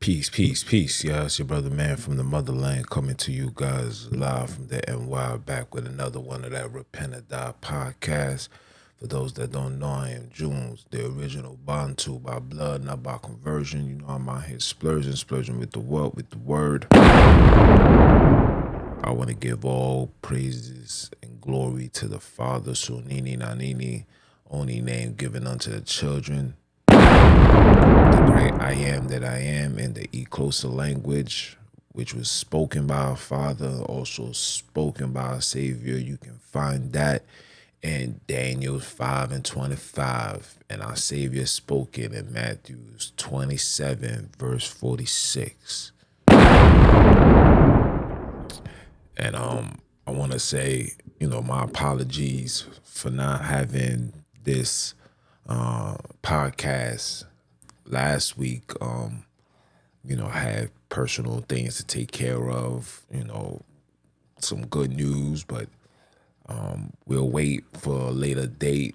Peace, peace, peace. Yeah, it's your brother man from the motherland coming to you guys live from the NY, back with another one of that Repent or Die podcast. For those that don't know, I am Junes, the original Bantu by blood, not by conversion. You know, I'm out here splurging with the what, with the word. I want to give all praises and glory to the Father, Sunini Nanini, only name given unto the children, the great I am that I am in the Eclosa language, which was spoken by our Father, also spoken by our Savior. You can find that in Daniel 5 and 25, and our Savior spoke it in Matthew 27, verse 46. And I want to say, my apologies for not having this podcast last week. I had personal things to take care of, some good news, but we'll wait for a later date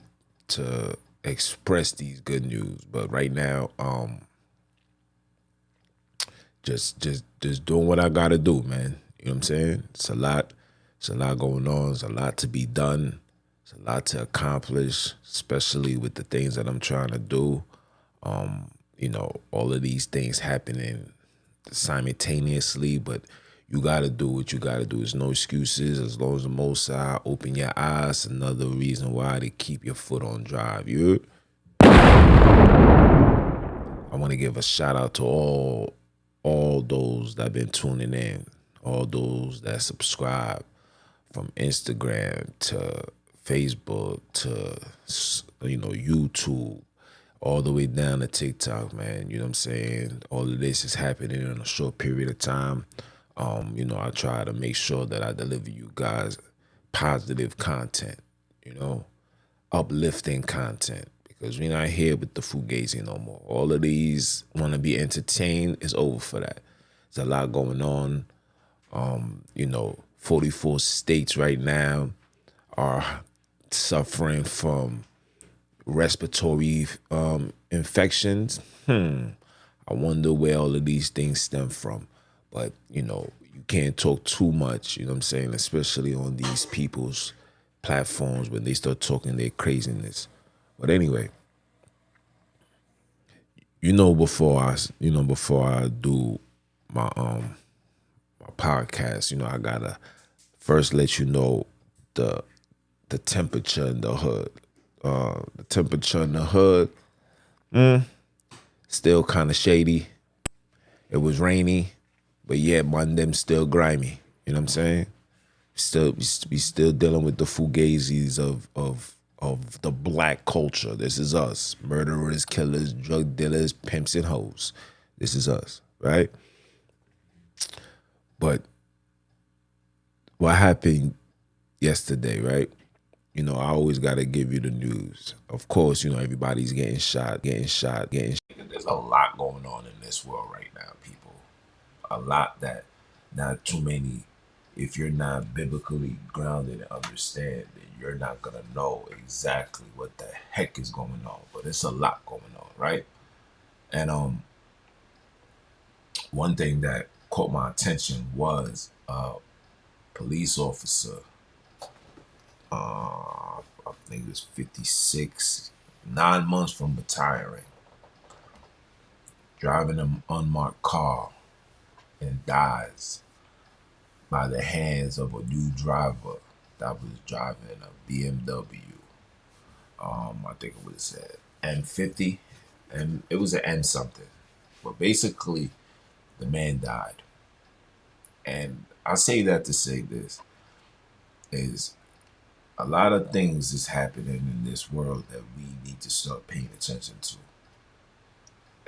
to express these good news. But right now, just doing what I gotta do, man. You know what I'm saying? It's a lot going on. There's a lot to be done. It's a lot to accomplish, especially with the things that I'm trying to do. All of these things happening simultaneously, but you gotta do what you gotta do. There's no excuses. As long as the Most High open your eyes, another reason why to keep your foot on drive. I want to give a shout out to all those that been tuning in, all those that subscribe, from Instagram to Facebook to YouTube, all the way down to TikTok, man. You know what I'm saying? All of this is happening in a short period of time. I try to make sure that I deliver you guys positive content, uplifting content, because we're not here with the fugazi no more. All of these want to be entertained. It's over for that. There's a lot going on. 44 states right now are suffering from respiratory infections. I wonder where all of these things stem from. But, you can't talk too much, you know what I'm saying, especially on these people's platforms when they start talking their craziness. But anyway, before I do my podcast, I gotta first let you know the temperature in the hood. The temperature in the hood, still kind of shady. It was rainy, but yeah, them still grimy. You know what I'm saying? We still dealing with the fugazis of the black culture. This is us. Murderers, killers, drug dealers, pimps, and hoes. This is us, right? But what happened yesterday, right? I always got to give you the news. Of course, everybody's getting shot. There's a lot going on in this world right now, people. A lot that not too many, if you're not biblically grounded and understand, then you're not going to know exactly what the heck is going on. But it's a lot going on, right? And one thing that caught my attention was a police officer, I think it was 56, 9 months from retiring, driving an unmarked car and dies by the hands of a new driver that was driving a BMW. I think it was an N50, and it was an N something. But basically, the man died. And I say that to say this, is a lot of things is happening in this world that we need to start paying attention to,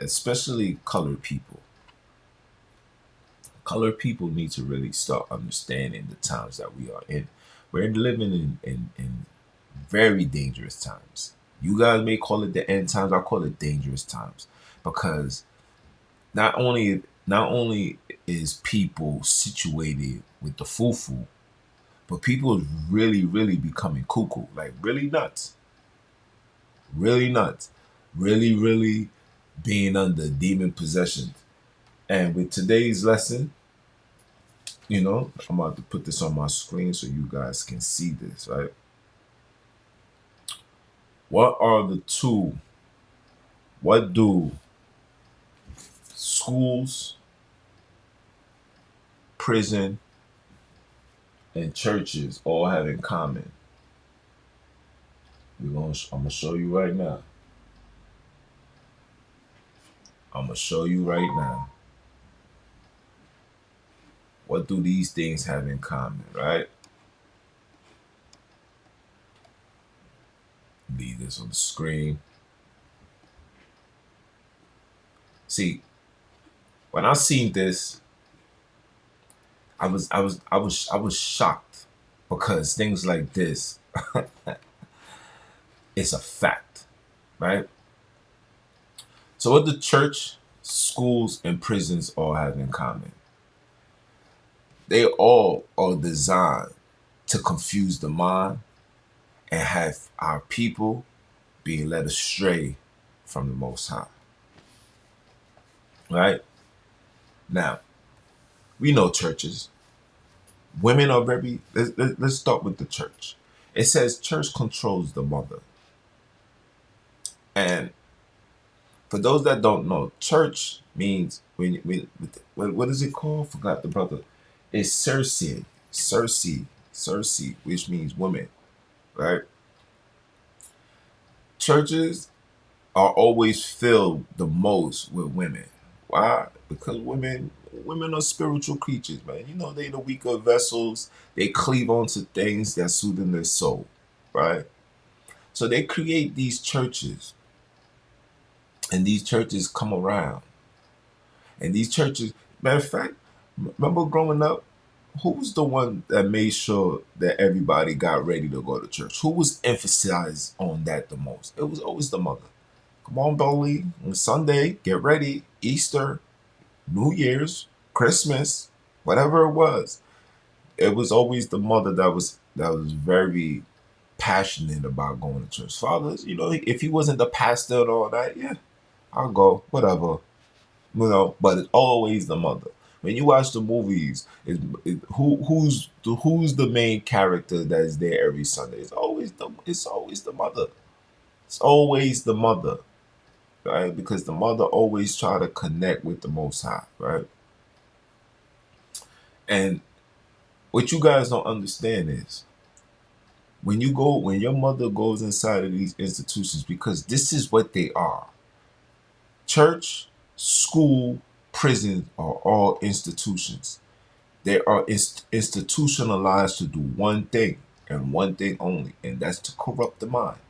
especially colored people. Colored people need to really start understanding the times that we are in. We're living in very dangerous times. You guys may call it the end times. I call it dangerous times, because not only is people situated with the fufu, but people is really, really becoming cuckoo, like really nuts, really, really being under demon possession. And with today's lesson, I'm about to put this on my screen so you guys can see this, right? What are the two, what do schools, prison, and churches all have in common? I'm gonna show you right now. I'm gonna show you right now. What do these things have in common, right? Leave this on the screen. See, when I seen this, I was shocked because things like this, it's a fact, right? So what the church, schools, and prisons all have in common? They all are designed to confuse the mind and have our people being led astray from the Most High. Right? Now, we know churches. Women are very, let's start with the church. It says church controls the mother. And for those that don't know, church means, what is it called? Forgot the brother. It's Circe, which means woman, right? Churches are always filled the most with women. Why? Because women are spiritual creatures, man. They the weaker vessels. They cleave onto things that soothe their soul, right? So they create these churches, and these churches come around, and these churches. Matter of fact, remember growing up, who was the one that made sure that everybody got ready to go to church? Who was emphasized on that the most? It was always the mother. Come on, Dolly. On Sunday, get ready. Easter, New Year's, Christmas, whatever it was. It was always the mother that was very passionate about going to church. Fathers, if he wasn't the pastor and all that, yeah, I'll go, whatever. But it's always the mother. When you watch the movies, who's the main character that is there every Sunday? It's always the mother. It's always the mother, right? Because the mother always try to connect with the Most High, right? And what you guys don't understand is when your mother goes inside of these institutions, because this is what they are. Church, school, prison are all institutions. They are institutionalized to do one thing and one thing only, and that's to corrupt the mind.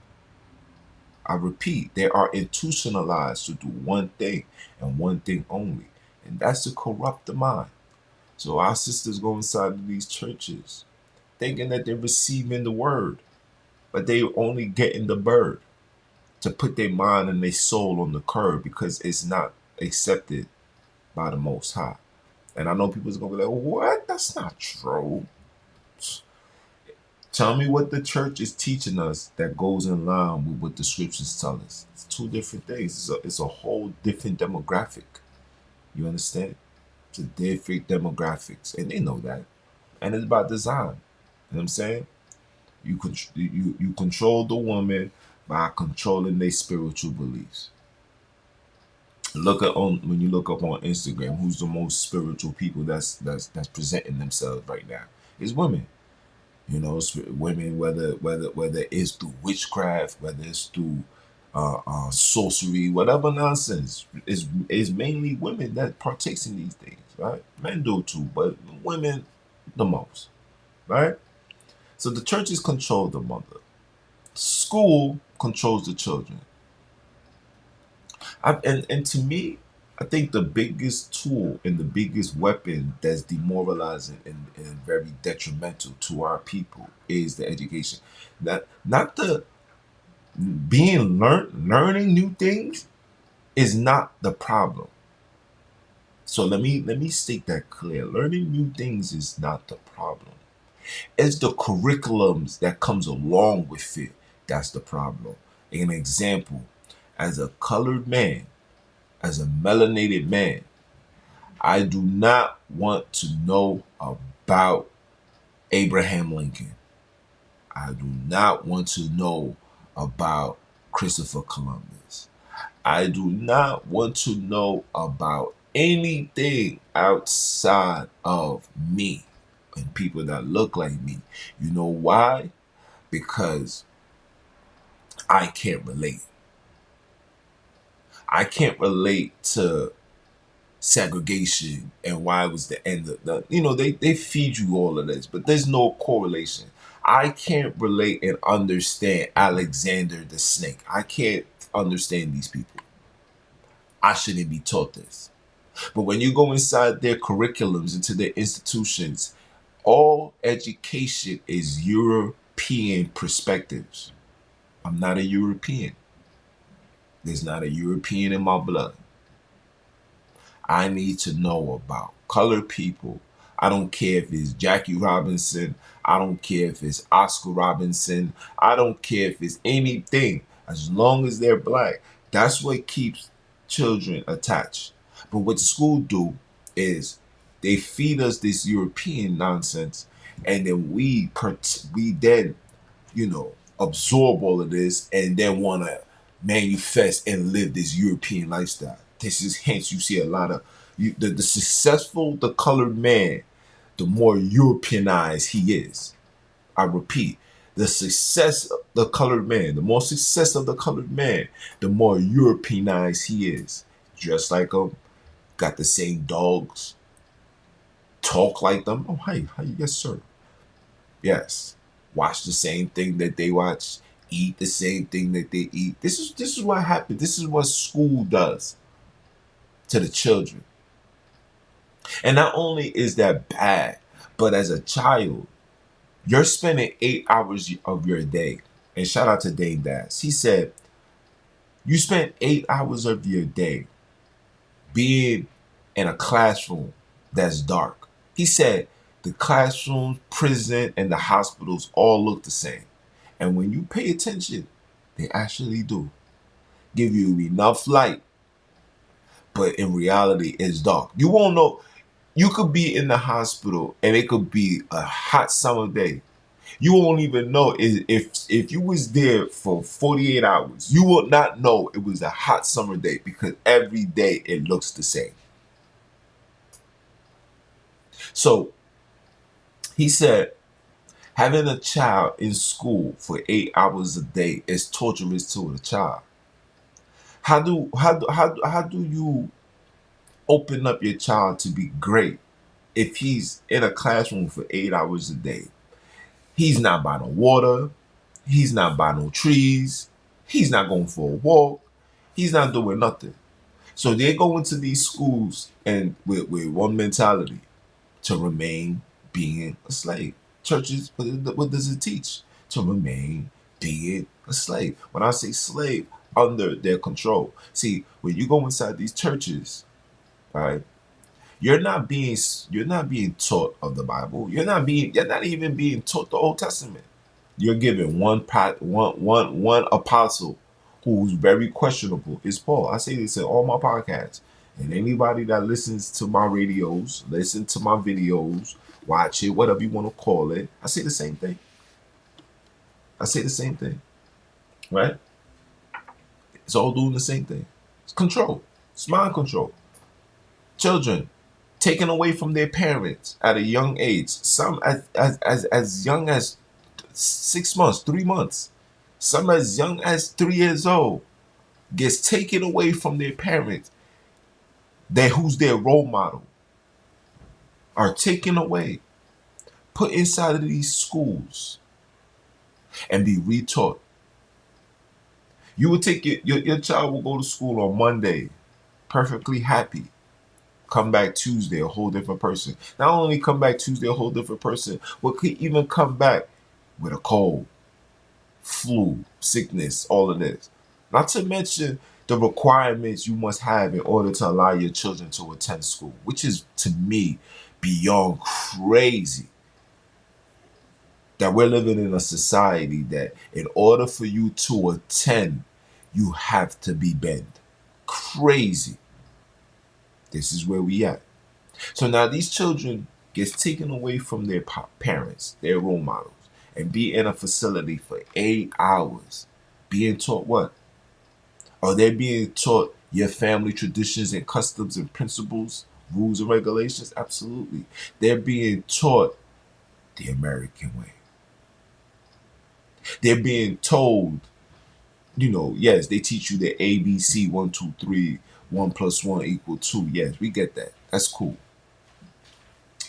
I repeat, they are institutionalized to do one thing and one thing only, and that's to corrupt the mind. So our sisters go inside of these churches thinking that they're receiving the word, but they only getting the bird to put their mind and their soul on the curb because it's not accepted by the Most High. And I know people's gonna be like, "What? That's not true." Tell me what the church is teaching us that goes in line with what the scriptures tell us. It's two different things. It's a whole different demographic. You understand? It's a different demographics, and they know that. And it's by design. You know what I'm saying? You control the woman by controlling their spiritual beliefs. When you look up on Instagram, who's the most spiritual people that's presenting themselves right now? It's women. Women, whether it's through witchcraft, whether it's through sorcery, whatever nonsense, is mainly women that partakes in these things, right? Men do too, but women the most, right? So the churches control the mother. School controls the children. And to me, I think the biggest tool and the biggest weapon that's demoralizing and very detrimental to our people is the education. Not the learning new things is not the problem. So let me state that clear. Learning new things is not the problem. It's the curriculums that comes along with it that's the problem. An example, as a colored man, as a melanated man, I do not want to know about Abraham Lincoln. I do not want to know about Christopher Columbus. I do not want to know about anything outside of me and people that look like me. You know why? Because I can't relate. I can't relate to segregation and why it was the end of they feed you all of this, but there's no correlation. I can't relate and understand Alexander the Snake. I can't understand these people. I shouldn't be taught this. But when you go inside their curriculums, into their institutions, all education is European perspectives. I'm not a European. There's not a European in my blood. I need to know about colored people. I don't care if it's Jackie Robinson. I don't care if it's Oscar Robinson. I don't care if it's anything. As long as they're black, that's what keeps children attached. But what school do is they feed us this European nonsense, and then we then absorb all of this and then want to manifest and live this European lifestyle. This is hence you see a lot of the successful, the colored man, the more Europeanized he is. I repeat, the success of the colored man, the more success of the colored man, the more Europeanized he is. Dressed like them, got the same dogs, talk like them. Oh, hi, yes, sir. Yes. Watch the same thing that they watch, eat the same thing that they eat. This is what happened. This is what school does to the children. And not only is that bad, but as a child, you're spending 8 hours of your day. And shout out to Dane Dash. He said, you spend 8 hours of your day being in a classroom that's dark. He said the classrooms, prison, and the hospitals all look the same. And when you pay attention, they actually do give you enough light, but in reality, it's dark. You won't know. You could be in the hospital and it could be a hot summer day. You won't even know if you was there for 48 hours. You will not know it was a hot summer day because every day it looks the same. So he said, having a child in school for 8 hours a day is torturous to the child. How do you open up your child to be great if he's in a classroom for 8 hours a day? He's not by no water. He's not by no trees. He's not going for a walk. He's not doing nothing. So they go into these schools and with one mentality, to remain being a slave. Churches, what does it teach? To remain being a slave. When I say slave, under their control. See, when you go inside these churches, right? You're not being taught of the Bible. You're not even being taught the Old Testament. You're given one apostle who's very questionable is Paul. I say this in all my podcasts. And anybody that listens to my radios, listen to my videos, watch it, whatever you want to call it, I say the same thing. I say the same thing. Right? It's all doing the same thing. It's control. It's mind control. Children taken away from their parents at a young age. Some as young as 6 months, 3 months. Some as young as 3 years old. Gets taken away from their parents. Who's their role model. Are taken away. Put inside of these schools. And be retaught. You will take your child will go to school on Monday. Perfectly happy. Come back Tuesday, a whole different person. Not only come back Tuesday, a whole different person, but could even come back with a cold, flu, sickness, all of this. Not to mention the requirements you must have in order to allow your children to attend school, which is, to me, beyond crazy. That we're living in a society that in order for you to attend, you have to be bent. Crazy. This is where we at. So now these children gets taken away from their parents, their role models, and be in a facility for 8 hours, being taught what? Are they being taught your family traditions and customs and principles, rules and regulations? Absolutely. They're being taught the American way. They're being told, yes, they teach you the ABC, 1, 2, 3, 1 + 1 = 2. Yes, we get that. That's cool.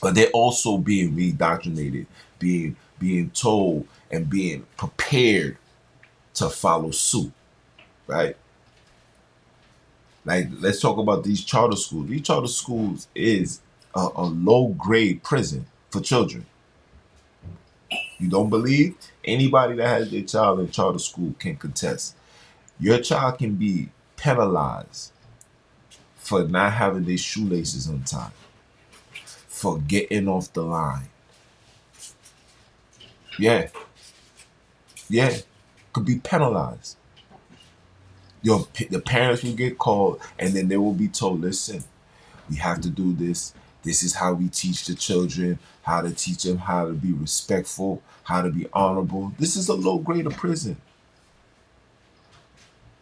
But they're also being re-indoctrinated, being told and being prepared to follow suit, right? Like, let's talk about these charter schools. These charter schools is a low grade prison for children. You don't believe? Anybody that has their child in charter school can contest. Your child can be penalized for not having their shoelaces untied, for getting off the line. Yeah, yeah, could be penalized. The parents will get called, and then they will be told, listen, we have to do this. This is how we teach the children, how to teach them how to be respectful, how to be honorable. This is a low grade of prison.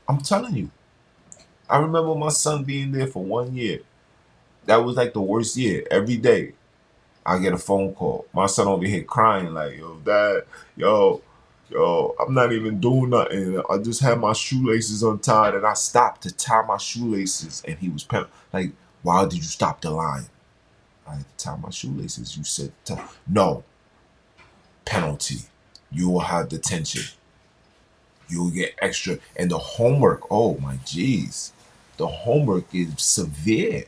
I'm telling you. I remember my son being there for 1 year. That was like the worst year. Every day I get a phone call. My son over here crying like, yo, dad, I'm not even doing nothing. I just had my shoelaces untied and I stopped to tie my shoelaces and he was like, why did you stop the line? I had to tie my shoelaces. You said, no, penalty. You will have detention. You will get extra. And the homework, oh my jeez. The homework is severe.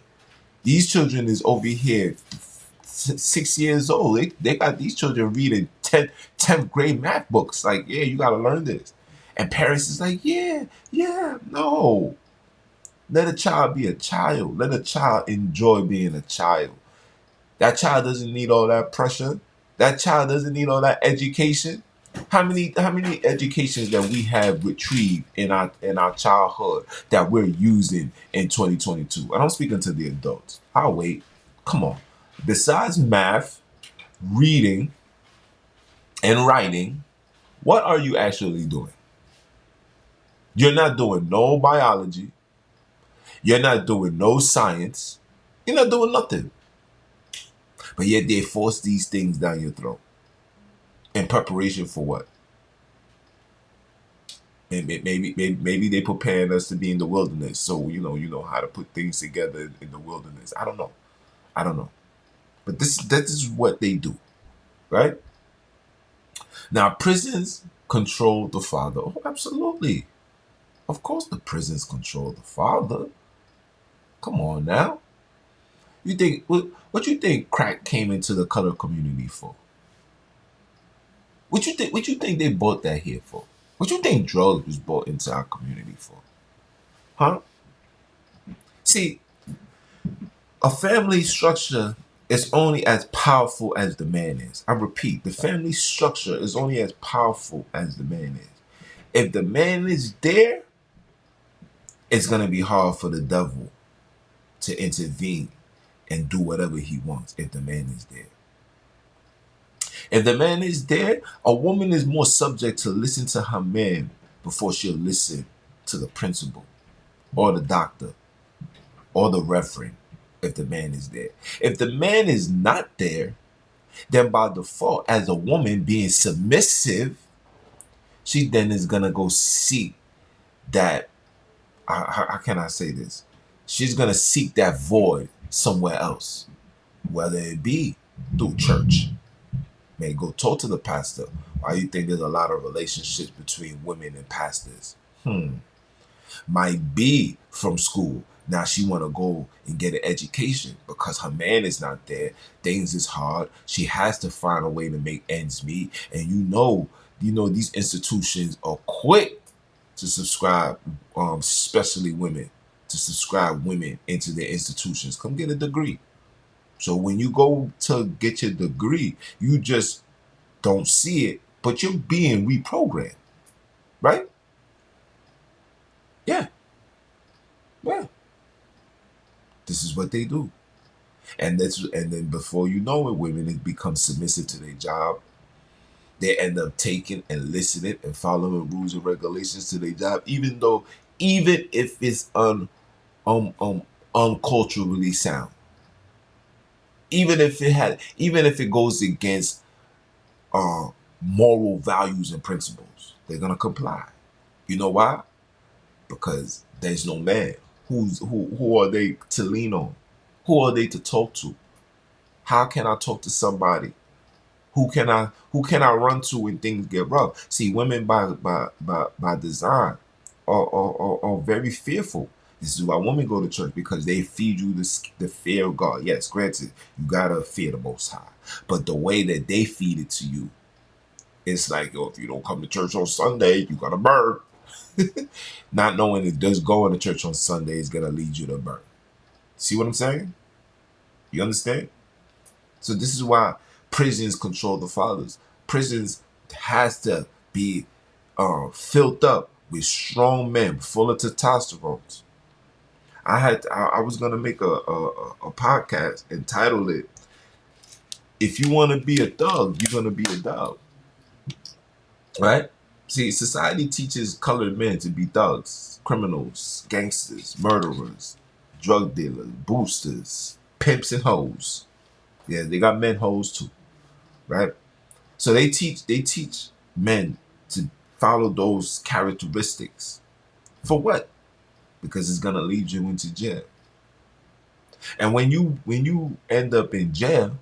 These children is over here 6 years old. They got these children reading 10th grade math books. Like, yeah, you got to learn this. And parents is like, yeah, no. Let a child be a child. Let a child enjoy being a child. That child doesn't need all that pressure. That child doesn't need all that education. How many educations that we have retrieved in our childhood that we're using in 2022? And I'm speaking to the adults. I'll wait. Come on. Besides math, reading, and writing, what are you actually doing? You're not doing no biology. You're not doing no science. You're not doing nothing. But yet they force these things down your throat. In preparation for what? And maybe they preparing us to be in the wilderness, so you know how to put things together in the wilderness. I don't know, but this is what they do, right? Now prisons control the father. Oh, absolutely, of course the prisons control the father. Come on now, you think what you think crack came into the color community for? What you think they bought that here for? What you think drugs was bought into our community for? Huh? See, a family structure is only as powerful as the man is. I repeat, the family structure is only as powerful as the man is. If the man is there, it's going to be hard for the devil to intervene and do whatever he wants if the man is there. If the man is there, a woman is more subject to listen to her man before she'll listen to the principal or the doctor or the reverend if the man is there. If the man is not there, then by default, as a woman being submissive, she then is gonna go seek that. How can I say this? She's gonna seek that void somewhere else, whether it be through church. May go talk to the pastor. Why you think there's a lot of relationships between women and pastors? Might be from school. Now she want to go and get an education because her man is not there. Things is hard. She has to find a way to make ends meet. And these institutions are quick to subscribe, especially women, to subscribe women into their institutions. Come get a degree. So when you go to get your degree, you just don't see it, but you're being reprogrammed, right? Yeah. Yeah. This is what they do. And then before you know it, women have become submissive to their job. They end up taking and listening and following rules and regulations to their job, even if it's um um unculturally sound. Even if it goes against uh moral values and principles, they're gonna comply. You know why? Because there's no man. Who are they to lean on? Who are they to talk to? How can I talk to somebody? Who can I run to when things get rough? See, women by design are very fearful. This is why women go to church, because they feed you the fear of God. Yes, granted, you gotta fear the Most High, but the way that they feed it to you, it's like, yo, if you don't come to church on Sunday, you gotta burn. Not knowing that just going to church on Sunday is gonna lead you to burn. See what I'm saying? You understand? So this is why prisons control the fathers. Prisons has to be filled up with strong men full of testosterone. I was gonna make a podcast entitled it, "If you want to be a thug, you're gonna be a dog." Right? See, society teaches colored men to be thugs, criminals, gangsters, murderers, drug dealers, boosters, pimps, and hoes. Yeah, they got men hoes too, right? So they teach men to follow those characteristics. For what? Because it's gonna lead you into jail. And when you end up in jail,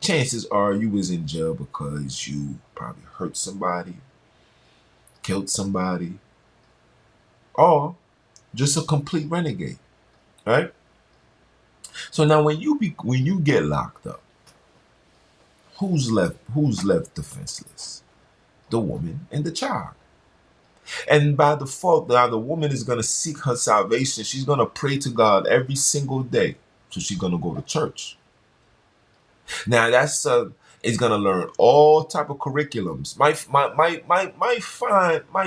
chances are you was in jail because you probably hurt somebody, killed somebody, or just a complete renegade, right? So now when you get locked up, who's left defenseless? The woman and the child. And by default, now the woman is going to seek her salvation. She's going to pray to God every single day. So she's going to go to church. Now that's is going to learn all type of curriculums. Might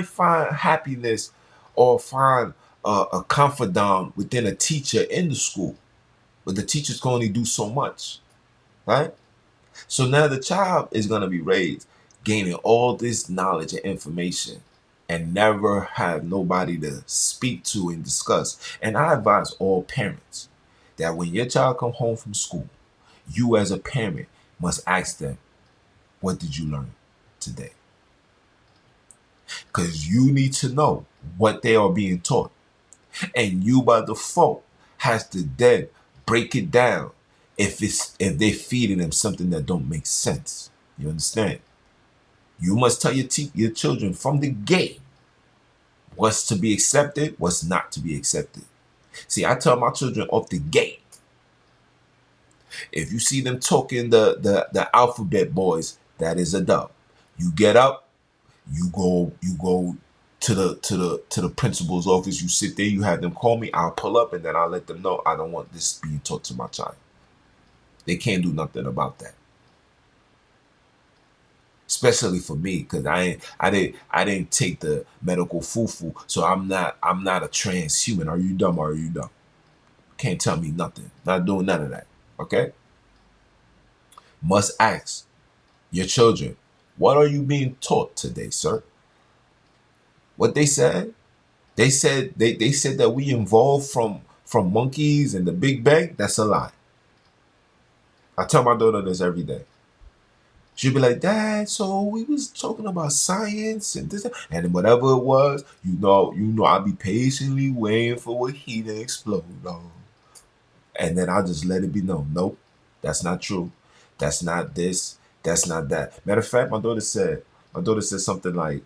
find happiness or find a confidant within a teacher in the school, but the teacher's can only do so much, right? So now the child is going to be raised gaining all this knowledge and information and never have nobody to speak to and discuss. And I advise all parents that when your child come home from school, you as a parent must ask them, what did you learn today? Because you need to know what they are being taught. And you by default has to then break it down if they're feeding them something that don't make sense. You understand? You must tell your children from the gate what's to be accepted, what's not to be accepted. See, I tell my children off the gate, if you see them talking the alphabet boys, that is a dub. You get up, you go to the principal's office, you sit there, you have them call me, I'll pull up and then I'll let them know I don't want this being taught to my child. They can't do nothing about that. Especially for me, because I didn't take the medical foo-foo, so I'm not a transhuman. Are you dumb or are you dumb? Can't tell me nothing. Not doing none of that. Okay? Must ask your children, what are you being taught today, sir? What they said? They said that we evolved from monkeys and the Big Bang. That's a lie. I tell my daughter this every day. She'd be like, Dad, so we was talking about science and this, and whatever it was, I'll be patiently waiting for what heat to explode on. And then I'll just let it be known. Nope, that's not true. That's not this. That's not that. Matter of fact, my daughter said something like,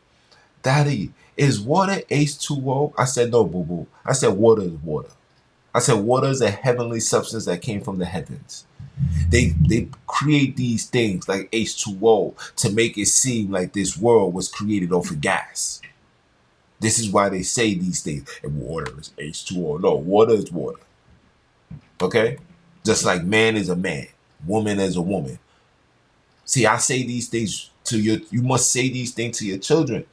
Daddy, is water H2O? I said, no, boo boo. I said, water is water. I said, water is a heavenly substance that came from the heavens. They create these things like H2O to make it seem like this world was created off of gas. This is why they say these things. And water is H2O. No, water is water. Okay? Just like man is a man, woman is a woman. See, I say these things to you must say these things to your children.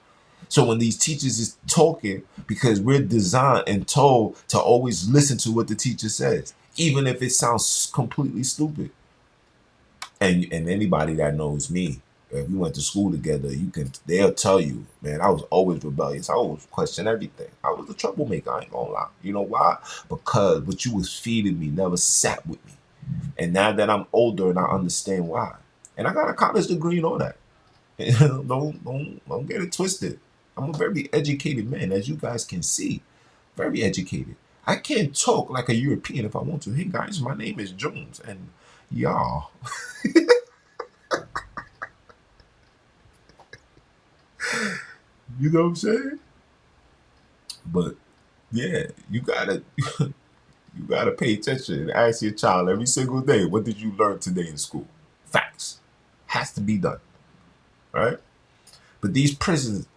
So when these teachers is talking, because we're designed and told to always listen to what the teacher says. even if it sounds completely stupid. And anybody that knows me, if we went to school together, they'll tell you, man, I was always rebellious. I always questioned everything. I was a troublemaker, I ain't gonna lie. You know why? Because what you was feeding me never sat with me. And now that I'm older and I understand why. And I got a college degree and all that. Don't get it twisted. I'm a very educated man, as you guys can see. Very educated. I can't talk like a European if I want to. Hey guys, my name is Jones, and y'all. You know what I'm saying? But yeah, you gotta you gotta pay attention and ask your child every single day, what did you learn today in school? Facts. Has to be done. Right? But these prisons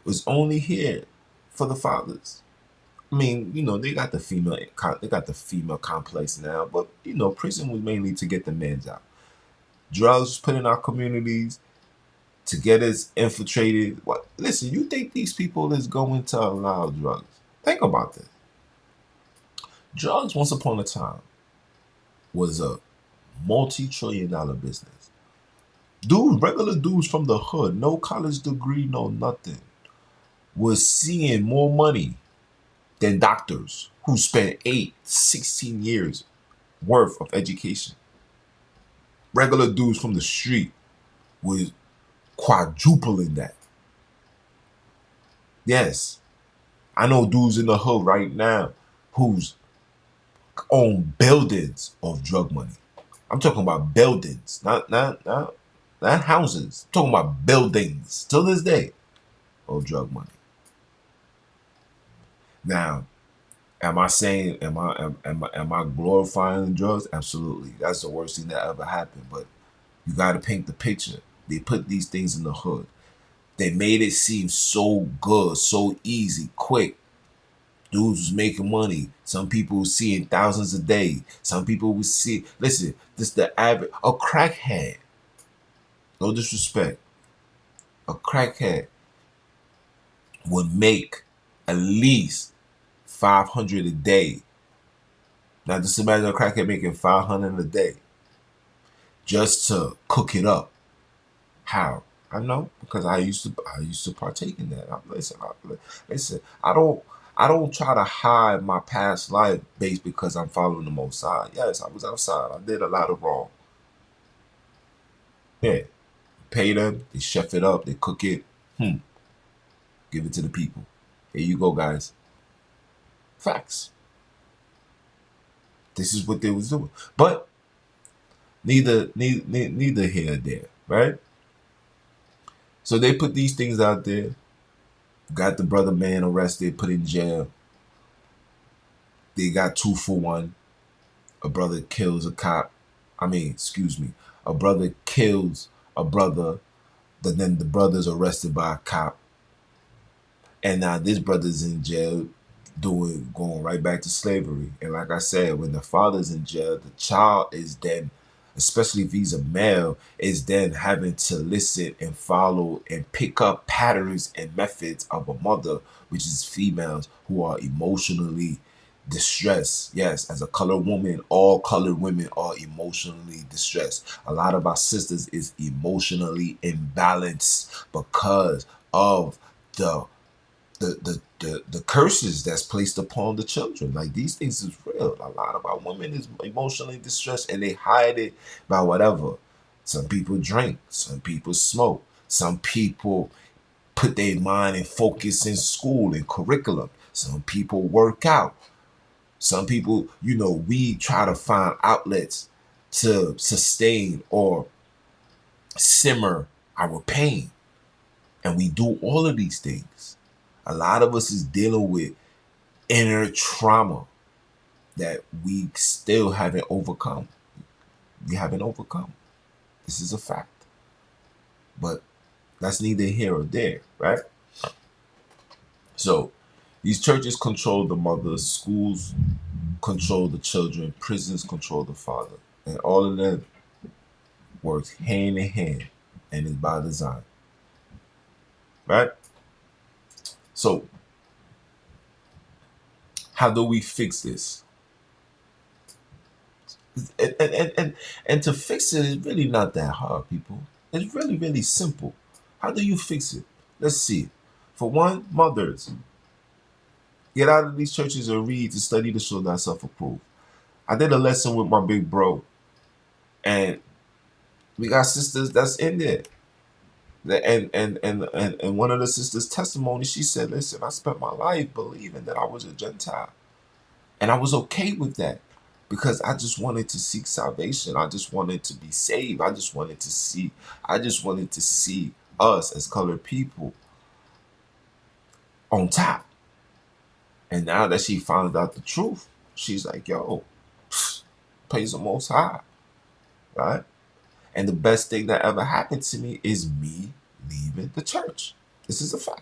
was only here for the fathers. I mean, they got the female complex now, but prison was mainly to get the men's out. Drugs was put in our communities to get us infiltrated. What? Listen, you think these people is going to allow drugs? Think about this. Drugs, once upon a time, was a multi-trillion-dollar business. Dudes, regular dudes from the hood, no college degree, no nothing, was seeing more money than doctors who spent 16 years worth of education. Regular dudes from the street was quadrupling that. Yes, I know dudes in the hood right now who's own buildings of drug money. I'm talking about buildings, not houses. I'm talking about buildings till this day of drug money. Now, am I saying am I glorifying drugs? Absolutely. That's the worst thing that ever happened. But you got to paint the picture. They put these things in the hood. They made it seem so good, so easy, quick. Dudes was making money. Some people were seeing thousands a day. Some people would see. Listen, this the average. A crackhead. No disrespect. A crackhead would make at least 500 a day. Now just imagine a crackhead making 500 a day just to cook it up. How? I know because I used to partake in that. Listen. I don't try to hide my past life based because I'm following the Most High. Yes, I was outside. I did a lot of wrong. Yeah, pay them. They chef it up. They cook it. Give it to the people. Here you go, guys. Facts. This is what they was doing. But neither here or there, right? So they put these things out there. Got the brother man arrested, put in jail. They got 2 for 1. A brother kills a cop. I mean, excuse me. A brother kills a brother, but then the brother's arrested by a cop. And now this brother's in jail going right back to slavery. And like I said, when the father's in jail, the child is then, especially if he's a male, is then having to listen and follow and pick up patterns and methods of a mother, which is females who are emotionally distressed. Yes, as a colored woman, all colored women are emotionally distressed. A lot of our sisters is emotionally imbalanced because of the the curses that's placed upon the children. Like these things is real. A lot of our women is emotionally distressed and they hide it by whatever. Some people drink, some people smoke, some people put their mind and focus in school and curriculum. Some people work out. Some people, we try to find outlets to sustain or simmer our pain. And we do all of these things. A lot of us is dealing with inner trauma that we still haven't overcome. We haven't overcome. This is a fact. But that's neither here or there, right? So these churches control the mothers, schools control the children, prisons control the father. And all of them works hand in hand and is by design. Right? So how do we fix this? And to fix it is really not that hard, people. It's really, really simple. How do you fix it? Let's see. For one, mothers, get out of these churches and read to study to show thyself approved. I did a lesson with my big bro, and we got sisters that's in there. And one of the sisters' testimony, she said, listen, I spent my life believing that I was a Gentile. And I was okay with that because I just wanted to seek salvation. I just wanted to be saved. I just wanted to see us as colored people on top. And now that she found out the truth, she's like, yo, praise the Most High, right? And the best thing that ever happened to me is me leaving the church. This is a fact.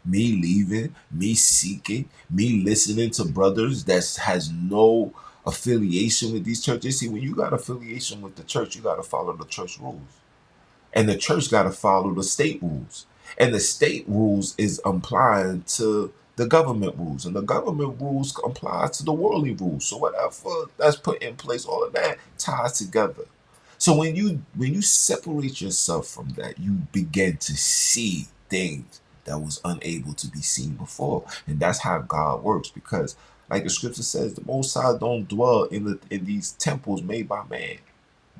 Me leaving, me seeking, me listening to brothers that has no affiliation with these churches. See, when you got affiliation with the church, you got to follow the church rules. And the church got to follow the state rules. And the state rules is applying to the government rules. And the government rules apply to the worldly rules. So whatever that's put in place, all of that ties together. So when you separate yourself from that, you begin to see things that was unable to be seen before. And that's how God works. Because like the scripture says, the Most High don't dwell in these temples made by man.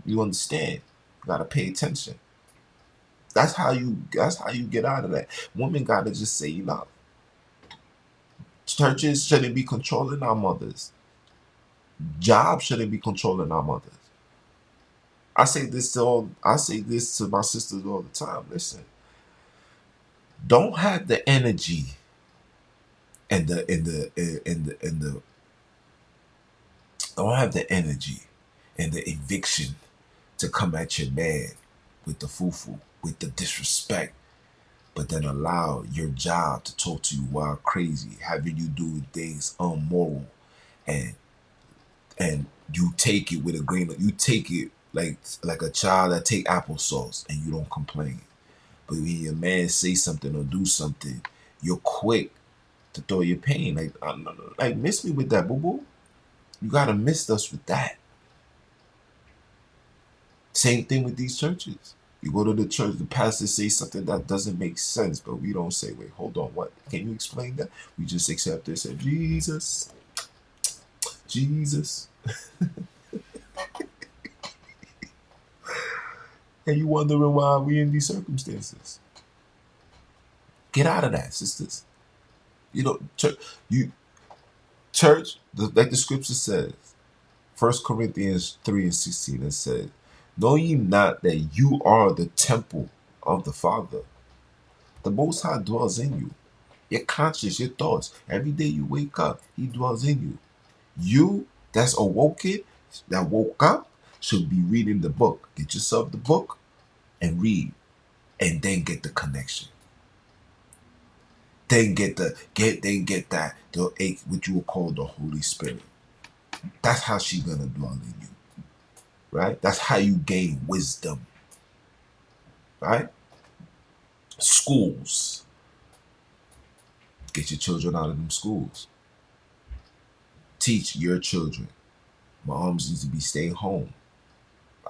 You understand? You gotta pay attention. That's how you get out of that. Women gotta just say enough. Churches shouldn't be controlling our mothers. Jobs shouldn't be controlling our mothers. I say this to my sisters all the time. Listen, don't have the energy and the don't have the energy and the eviction to come at your man with the fufu, with the disrespect, but then allow your job to talk to you wild crazy, having you do things unmoral, and and you take it with a grain of, you take it like a child that take applesauce and you don't complain. But when your man say something or do something, you're quick to throw your pain. Like miss me with that, boo boo. You gotta miss us with that. Same thing with these churches. You go to the church, the pastor say something that doesn't make sense, but we don't say, wait, hold on, what? Can you explain that? We just accept it and say, Jesus, Jesus. And you wondering why we in these circumstances. Get out of that, sisters. You know, church, like the scripture says, 1 Corinthians 3 and 16, it says, know ye not that you are the temple of the Father? The Most High dwells in you. Your conscience, your thoughts. Every day you wake up, He dwells in you. You that's awoken, that woke up, should be reading the book. Get yourself the book and read. And then get the connection. Then get that what you will call the Holy Spirit. That's how she's gonna dwell in you. Right? That's how you gain wisdom. Right? Schools. Get your children out of them schools. Teach your children. Moms need to be staying home.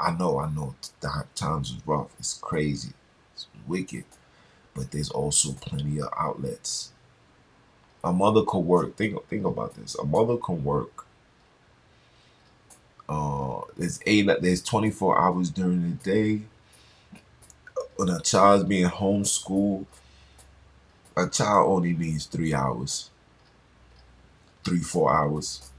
I know. Times is rough. It's crazy. It's wicked. But there's also plenty of outlets. A mother can work. Think about this. A mother can work. There's 24 hours during the day. When a child's being homeschooled, a child only needs 3 hours, 4 hours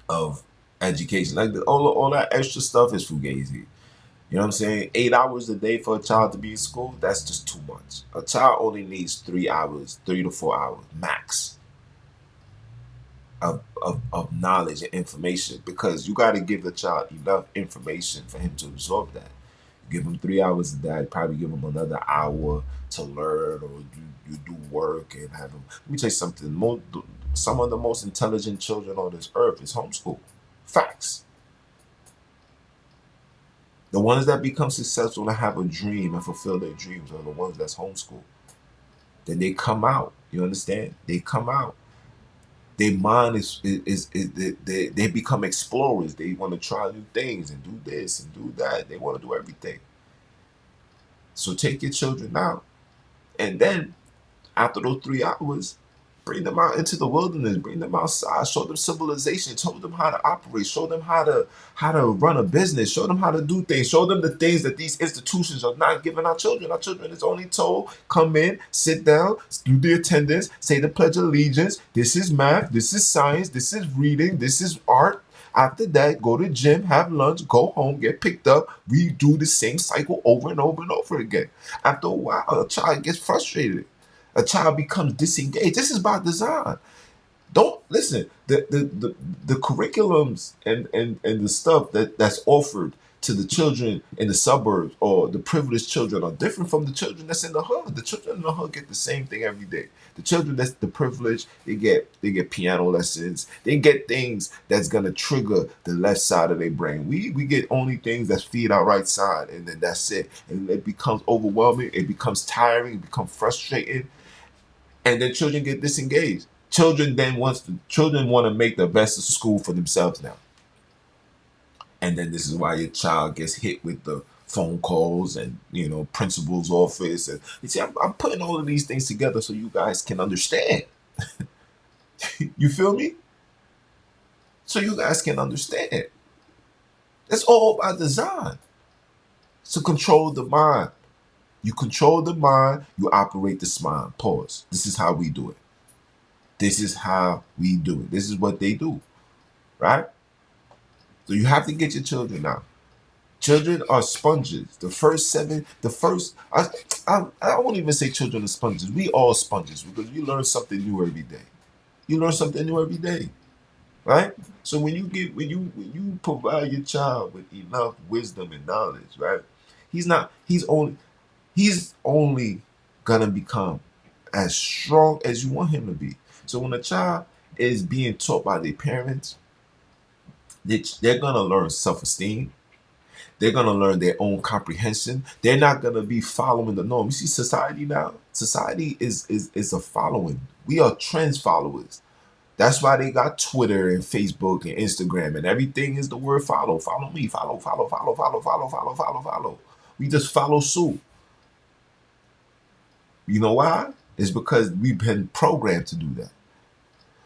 of education. Like all that extra stuff is fugazi. You know what I'm saying? 8 hours a day for a child to be in school, that's just too much. A child only needs 3 hours, 3 to 4 hours max of knowledge and information, because you got to give the child enough information for him to absorb that. Give him 3 hours a day, probably give him another hour to learn, or you do work and have him. Let me tell you something. Some of the most intelligent children on this earth is homeschooled. Facts. The ones that become successful and have a dream and fulfill their dreams are the ones that's homeschooled. Then they come out. You understand? They come out. Their mind they become explorers. They want to try new things and do this and do that. They want to do everything. So take your children out, and then after those 3 hours, bring them out into the wilderness, bring them outside, show them civilization, show them how to operate, show them how to run a business, show them how to do things, show them the things that these institutions are not giving our children. Our children is only told, come in, sit down, do the attendance, say the Pledge of Allegiance. This is math, this is science, this is reading, this is art. After that, go to the gym, have lunch, go home, get picked up. We do the same cycle over and over and over again. After a while, a child gets frustrated. A child becomes disengaged. This is by design. Don't listen. The curriculums and the stuff that's offered to the children in the suburbs or the privileged children are different from the children that's in the hood. The children in the hood get the same thing every day. The children that's the privileged, they get piano lessons. They get things that's gonna trigger the left side of their brain. We get only things that feed our right side, and then that's it. And it becomes overwhelming. It becomes tiring. It becomes frustrating, and then children get disengaged. Children want to make the best of school for themselves now, and then this is why your child gets hit with the phone calls and principal's office. And you see, I'm putting all of these things together so you guys can understand. You feel me? So you guys can understand. It's all by design. To control the mind. You control the mind, you operate the spine. Pause. This is how we do it. This is how we do it. This is what they do, right? So you have to get your children out. Children are sponges. I won't even say children are sponges. We all sponges because you learn something new every day. You learn something new every day, right? So when you provide your child with enough wisdom and knowledge, right? He's only gonna become as strong as you want him to be. So when a child is being taught by their parents, they're gonna learn self-esteem. They're gonna learn their own comprehension. They're not gonna be following the norm. You see, society now. Society is a following. We are trends followers. That's why they got Twitter and Facebook and Instagram and everything is the word follow. Follow me. Follow. Follow. Follow. Follow. Follow. Follow. Follow. Follow. We just follow suit. You know why? It's because we've been programmed to do that.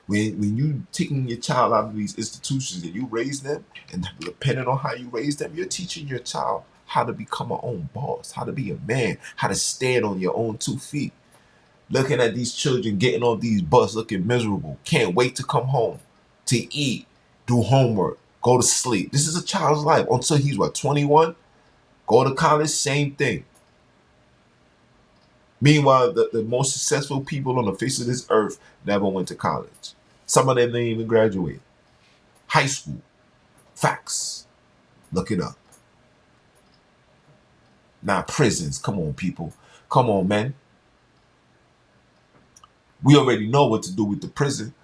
When you taking your child out of these institutions and you raise them, and depending on how you raise them, you're teaching your child how to become a own boss, how to be a man, how to stand on your own 2 feet. Looking at these children getting on these buses looking miserable, can't wait to come home, to eat, do homework, go to sleep. This is a child's life until he's what, 21? Go to college, same thing. Meanwhile, the most successful people on the face of this earth never went to college. Some of them didn't even graduate. High school. Facts. Look it up. Now, prisons. Come on, people. Come on, man. We already know what to do with the prison,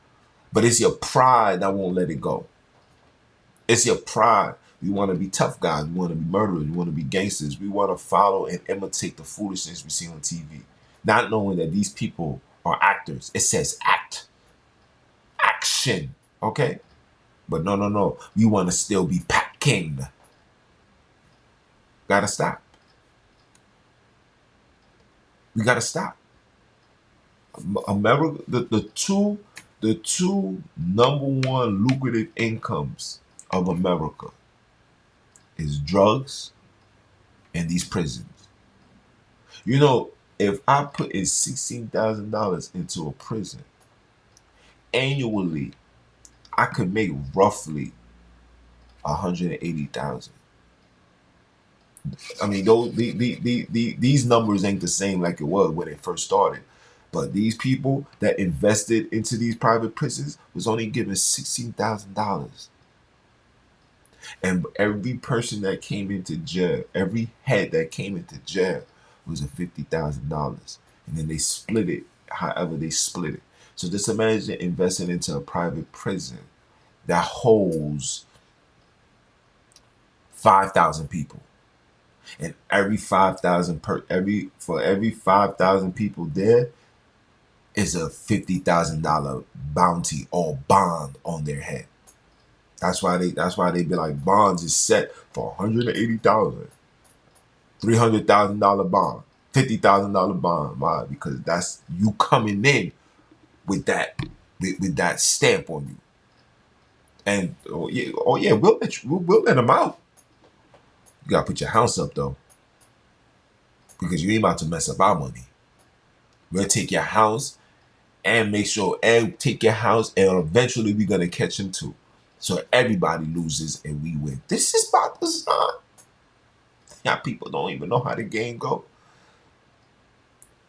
but it's your pride that won't let it go. It's your pride. We want to be tough guys. We want to be murderers. We want to be gangsters. We want to follow and imitate the foolishness we see on TV. Not knowing that these people are actors. It says act. Action. Okay? But no. We want to still be packing. Gotta stop. We gotta stop. America, the two number one lucrative incomes of America is drugs and these prisons. You know, if I put in $16,000 into a prison annually, I could make roughly 180,000. I mean, these numbers ain't the same like it was when it first started. But these people that invested into these private prisons was only given $16,000. And every person that came into jail, every head that came into jail was a $50,000. And then they split it however they split it. So just imagine investing into a private prison that holds 5,000 people. And every 5,000 for every 5,000 people there, is a $50,000 bounty or bond on their head. That's why they be like, bonds is set for 180,000, $300,000 bond, $50,000 bond. Why? Because that's you coming in with that stamp on you. And oh yeah, we'll let them out. You gotta put your house up though, because you ain't about to mess up our money. We'll take your house and make sure and take your house, and eventually we're gonna catch him too. So everybody loses and we win. This is about the sun. Yeah, people don't even know how the game go.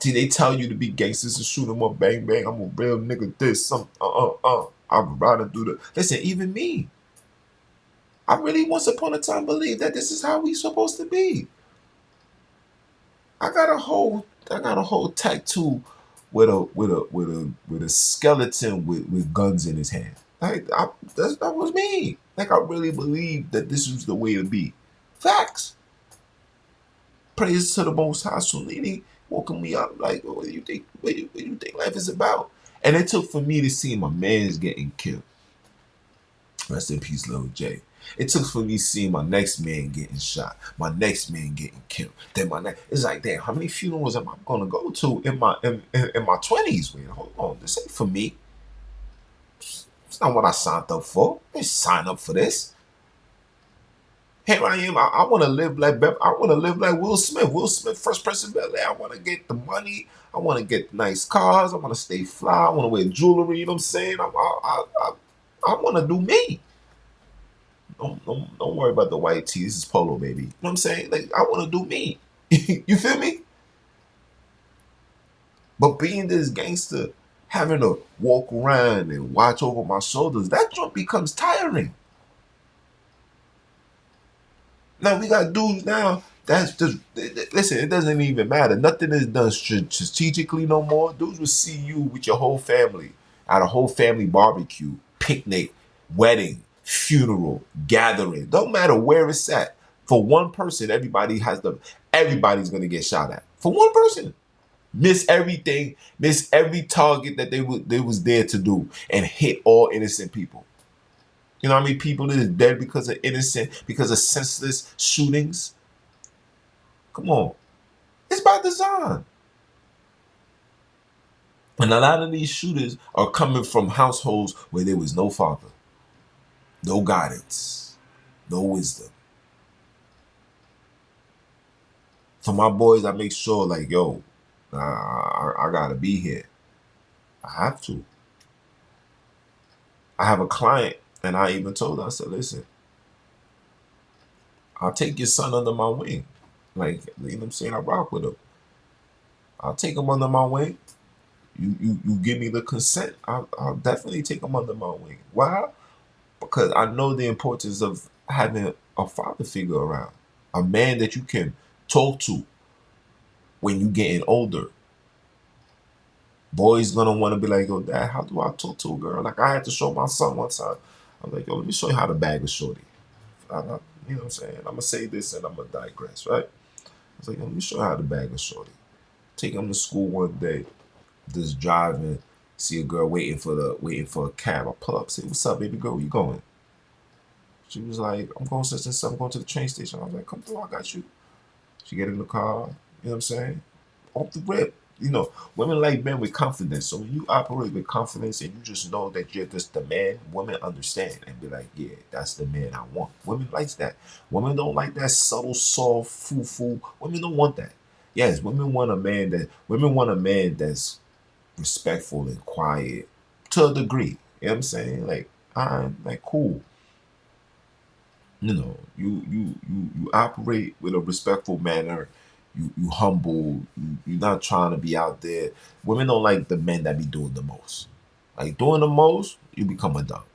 See, they tell you to be gangsters and shoot them up, bang bang. I'm a real nigga. This, some, I would rather do the. Listen, even me. I really once upon a time believed that this is how we supposed to be. I got a whole tattoo with a skeleton with guns in his hand. That was me. Like I really believed that this was the way to be. Facts. Praise to the Most High. Solini woken me up. Like, what do you think? What do you think life is about? And it took for me to see my man's getting killed. Rest in peace, Lil J. It took for me seeing my next man getting shot, my next man getting killed. Then it's like, damn, how many funerals am I gonna go to in my 20s? Wait, hold on, this ain't for me. It's not what I signed up for. I didn't sign up for this. Here I am. I want to live like I want to live like Will Smith. Will Smith, Fresh Prince of Bel-Air. I want to get the money. I want to get nice cars. I want to stay fly. I want to wear jewelry. You know what I'm saying? I want to do me. Don't worry about the white tee. This is polo, baby. You know what I'm saying? Like, I want to do me. You feel me? But being this gangster, having to walk around and watch over my shoulders, that joint becomes tiring. Now we got dudes now. That's just listen. It doesn't even matter. Nothing is done strategically no more. Dudes will see you with your whole family at a whole family barbecue, picnic, wedding, funeral, gathering. Don't matter where it's at. For one person, everybody's gonna get shot at. For one person, miss everything, miss every target that they was there to do, and hit all innocent people. You know how many people that is dead because of senseless shootings? Come on. It's by design. And a lot of these shooters are coming from households where there was no father, no guidance, no wisdom. For my boys, I make sure, like, yo, I gotta be here. I have to. I have a client, and I even told her, I said, listen, I'll take your son under my wing. Like, you know what I'm saying? I rock with him. I'll take him under my wing. You give me the consent, I'll definitely take him under my wing. Why? Because I know the importance of having a father figure around, a man that you can talk to when you getting older. Boys gonna want to be like, yo, dad, how do I talk to a girl? Like I had to show my son one time. I was like, yo, let me show you how to bag a shorty. You know what I'm saying? I'm gonna say this and I'm gonna digress, right? I was like, let me show you how to bag a shorty. Take him to school one day, just driving, see a girl waiting for a cab. I pull up, say, "What's up, baby girl? Where you going?" She was like, "I'm going such and such. I'm going to the train station." I was like, "Come through, I got you." She get in the car. You know what I'm saying? Off the rip. You know, women like men with confidence. So when you operate with confidence and you just know that you're just the man, women understand and be like, "Yeah, that's the man I want." Women likes that. Women don't like that subtle, soft, foo-foo. Women don't want that. Yes, women want a man that's respectful and quiet to a degree. You know what I'm saying? Like, I'm like cool. You know, you operate with a respectful manner. You humble. You're not trying to be out there. Women don't like the men that be doing the most. Like doing the most, you become a dog.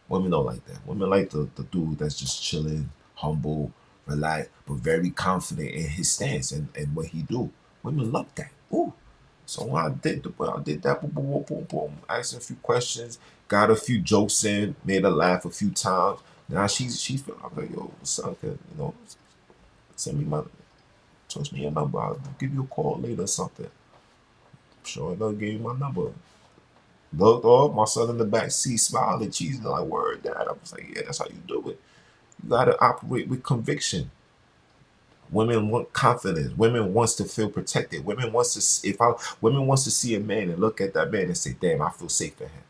Women don't like that. Women like the dude that's just chilling, humble, relaxed, but very confident in his stance and what he do. Women love that. Ooh. So when I did that, boom, boom, boom, boom, boom, asked a few questions, got a few jokes in, made her laugh a few times. Now she's feeling, I'm like, yo, what's up? You know, send me my, touch me your number. I'll give you a call later or something. Sure enough, gave you my number. Looked off, my son in the back seat smiled and cheesing like, word, Dad. I was like, yeah, that's how you do it. You gotta operate with conviction. Women want confidence. Women wants to feel protected. Women wants to see a man and look at that man and say, damn, I feel safe in him.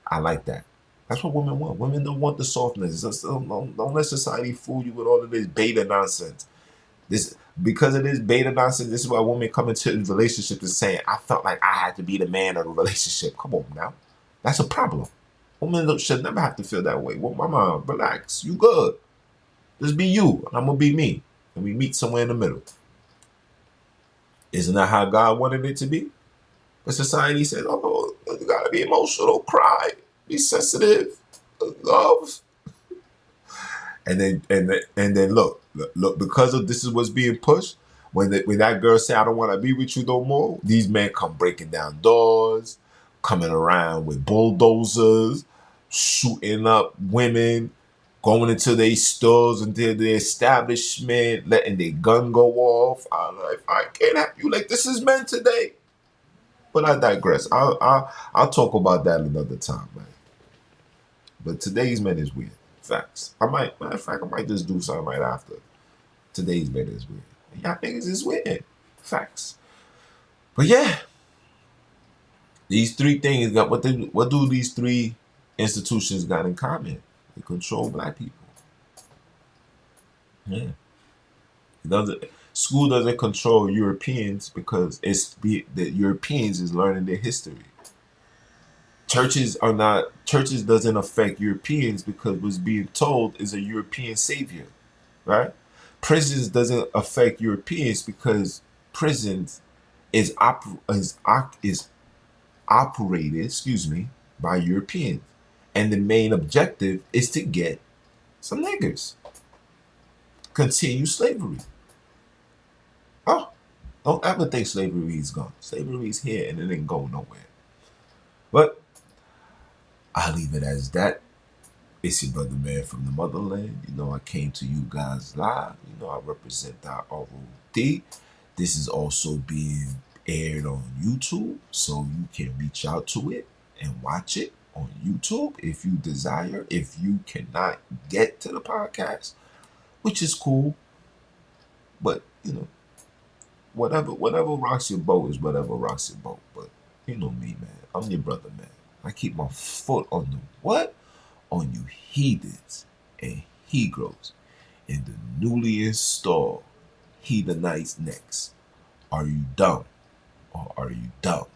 I like that. That's what women want. Women don't want the softness. Don't let society fool you with all of this beta nonsense. This because of this beta nonsense. This is why women come into relationships and saying, "I felt like I had to be the man of the relationship." Come on now, that's a problem. Women should never have to feel that way. Well, mama, relax. You good? Just be you. I'm gonna be me, and we meet somewhere in the middle. Isn't that how God wanted it to be? But society said, "Oh, you gotta be emotional, cry, be sensitive, love." And then look, because of this is what's being pushed. When that girl say, I don't want to be with you no more, these men come breaking down doors, coming around with bulldozers, shooting up women, going into their stores, into their establishment, letting their gun go off. I'm like, I can't have you. Like, this is men today. But I digress. I'll talk about that another time, man. But today's men is weird. Facts. Matter of fact, I might just do something right after. Today's men is weird. Y'all niggas is weird. Facts. But yeah, these three things got what do these three institutions got in common? They control black people. Yeah. It doesn't school doesn't control Europeans because the Europeans is learning their history. Churches doesn't affect Europeans because what's being told is a European savior, right? Prisons doesn't affect Europeans because prisons is operated, by Europeans, and the main objective is to get some niggers. Continue slavery. Oh, don't ever think slavery is gone. Slavery is here and it ain't going nowhere. But I'll leave it as that. It's your brother man from the motherland. You know I came to you guys live. You know I represent the ROD. This is also being aired on YouTube, so you can reach out to it and watch it on YouTube if you desire. If you cannot get to the podcast, which is cool, but you know, whatever rocks your boat is whatever rocks your boat. But you know me, man. I'm your brother, man. I keep my foot on the what? On you heathens and he-grows in the newly installed Heathenites next. Are you dumb or are you dumb?